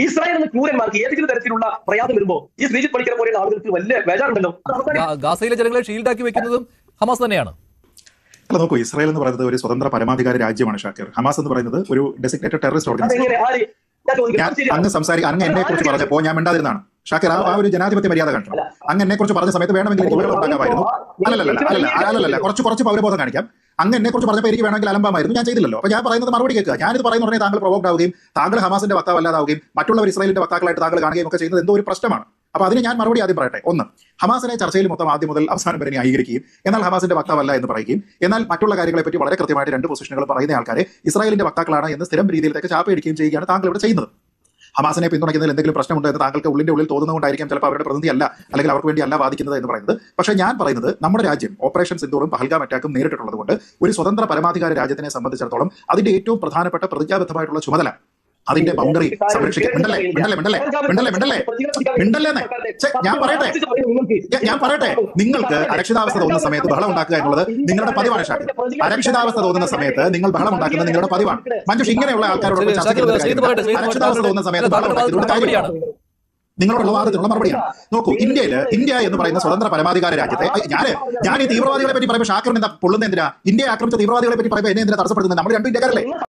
Israel എന്ന ക്രൂരന്മാർക്ക് ഏതെങ്കിലും തരത്തിലുള്ള പ്രയാസം വരുമ്പോൾ ഈ ശ്രീജിത്ത് പണിക്കരെ പോലെയുള്ള ആളുകൾക്ക് വലിയ ബേജാറുണ്ടല്ലോ. ഗാസയിലെ ജനങ്ങളെ ഷീൽഡാക്കി വെക്കുന്നതും ഹമാസ് തന്നെയാണ്. അല്ല നോക്കൂ, ഇസ്രായേൽ എന്ന് പറയുന്നത് ഒരു സ്വതന്ത്ര പരമാധികാര രാജ്യമാണ് ഷാക്കിർ. ഹമാസ് എന്ന് പറയുന്നത് ഒരു ഡെസിഗ്നേറ്റഡ് ടെററിസ്റ്റ് ഓർഗനൈസേഷൻ. അങ്ങ് എന്നെ കുറിച്ച് പറഞ്ഞപ്പോ ഞാൻ മിണ്ടാതിരുന്നാണ് ഷാക്കിർ. ആ ഒരു ജനാധിപത്യ മര്യാദ കണ്ടോ? അങ്ങ് എന്നെ കുറിച്ച് പറഞ്ഞ സമയത്ത് വേണമെങ്കിൽ എനിക്ക് വിവരം ഉണ്ടാക്കാമായിരുന്നു. അല്ലല്ല കുറച്ച് പൗരബോധം കാണിക്കാം. അങ്ങ് എന്നെ കുറിച്ച് പറഞ്ഞപ്പോൾ എനിക്ക് വേണമെങ്കിൽ അലമ്പാമായിരുന്നു. ഞാൻ ചെയ്തില്ലല്ലോ. അപ്പൊ ഞാൻ പറയുന്നത് മറുപടി കേൾക്കുക. ഞാനിത് പറയുന്ന ഉടനെ താങ്കൾ പ്രൊവോക്ഡ് ആവുകയും താങ്കൾ ഹമാസിന്റെ വക്താവല്ലാതാവുകയും മറ്റുള്ളവർ ഇസ്രായേലിന്റെ വക്താക്കളായിട്ട് താങ്കൾ കാണുകയും ഒക്കെ ചെയ്യുന്നത് എന്തോ ഒരു പ്രശ്നമാണ്. അപ്പൊ അതിന് ഞാൻ മറുപടി ആദ്യം പറയട്ടെ. ഒന്ന്, ഹമാസിനെ ചർച്ചയിൽ മൊത്തം ആദ്യം മുതൽ അവസാനം വരെ ന്യായീകരിക്കുകയും എന്നാൽ ഹമാസിന്റെ വക്താവല്ല എന്ന് പറയുകയും എന്നാൽ മറ്റുള്ള കാര്യങ്ങളെ പറ്റി വളരെ കൃത്യമായിട്ട് രണ്ട് പൊസിഷനുകൾ പറയുന്ന ആൾക്കാരെ ഇസ്രായേലിന്റെ വക്താക്കളാണ് എന്ന് സ്ഥിരം രീതിയിലേക്ക് ചാപ്പയടിക്കുകയും ചെയ്യുകയാണ് താങ്കൾ ഇവിടെ ചെയ്യുന്നത്. ഹമാസിനെ പിന്തുണയ്ക്കുന്നതിൽ എന്തെങ്കിലും പ്രശ്നമുണ്ടോ എന്ന് താങ്കൾക്ക് ഉള്ളിന്റെ ഉള്ളിൽ തോന്നുന്നതുകൊണ്ടായിരിക്കും ചിലപ്പോൾ അവരുടെ പ്രതിനിധി അല്ല, അല്ലെങ്കിൽ അവർക്ക് വേണ്ടി അല്ല വാദിക്കുന്നത് എന്ന് പറയുന്നത്. പക്ഷേ ഞാൻ പറയുന്നത് നമ്മുടെ രാജ്യം ഓപ്പറേഷൻ സിന്ദൂറും പഹൽഗാം അറ്റാക്കും നേരിട്ടുള്ളത് കൊണ്ട് ഒരു സ്വതന്ത്ര പരമാധികാര രാജ്യത്തിനെ സംബന്ധിച്ചിടത്തോളം അതിന്റെ ഏറ്റവും പ്രധാനപ്പെട്ട പ്രതിജ്ഞാബദ്ധമായിട്ടുള്ള ചുമതല അതിന്റെ ബൗണ്ടറി സംരക്ഷിക്കും. ഞാൻ പറയട്ടെ, നിങ്ങൾക്ക് അരക്ഷിതാവസ്ഥ തോന്നുന്ന സമയത്ത് ബഹളം ഉണ്ടാക്കുക എന്നുള്ളത് നിങ്ങളുടെ പതിവാണ് ഷാക്കിർ. അരക്ഷിതാവസ്ഥ തോന്നുന്ന സമയത്ത് നിങ്ങൾ ബഹളം ഉണ്ടാക്കുന്നത് നിങ്ങളുടെ പതിവാണ്. മഞ്ജുഷ്, ഇങ്ങനെയുള്ള ആൾക്കാരോട് അരക്ഷിതാവസ്ഥ തോന്നുന്ന സമയത്ത് ബഹളം ഉണ്ടാക്കുന്നതിനുള്ള കാര്യമാണ് നിങ്ങളോടുള്ള വാദത്തിനുള്ള മറുപടിയാണ്. നോക്കൂ, ഇന്ത്യ എന്ന് പറയുന്ന സ്വതന്ത്ര പരമാധികാര രാജ്യത്തെ ഞാൻ ഈ തീവ്രവാദികളെ പറ്റി പറയുമ്പോൾ ഷാക്കിറിന് എന്താ പൊള്ളുന്ന എന്തിനാ? ഇന്ത്യയെ ആക്രമിച്ച തീവ്രവാദികളെ പറ്റി പറയുമ്പോൾ എന്നെ എന്തിനാ തടസ്സപ്പെടുന്നത്? നമ്മൾ രണ്ടും ഇന്ത്യക്കാരല്ലേ?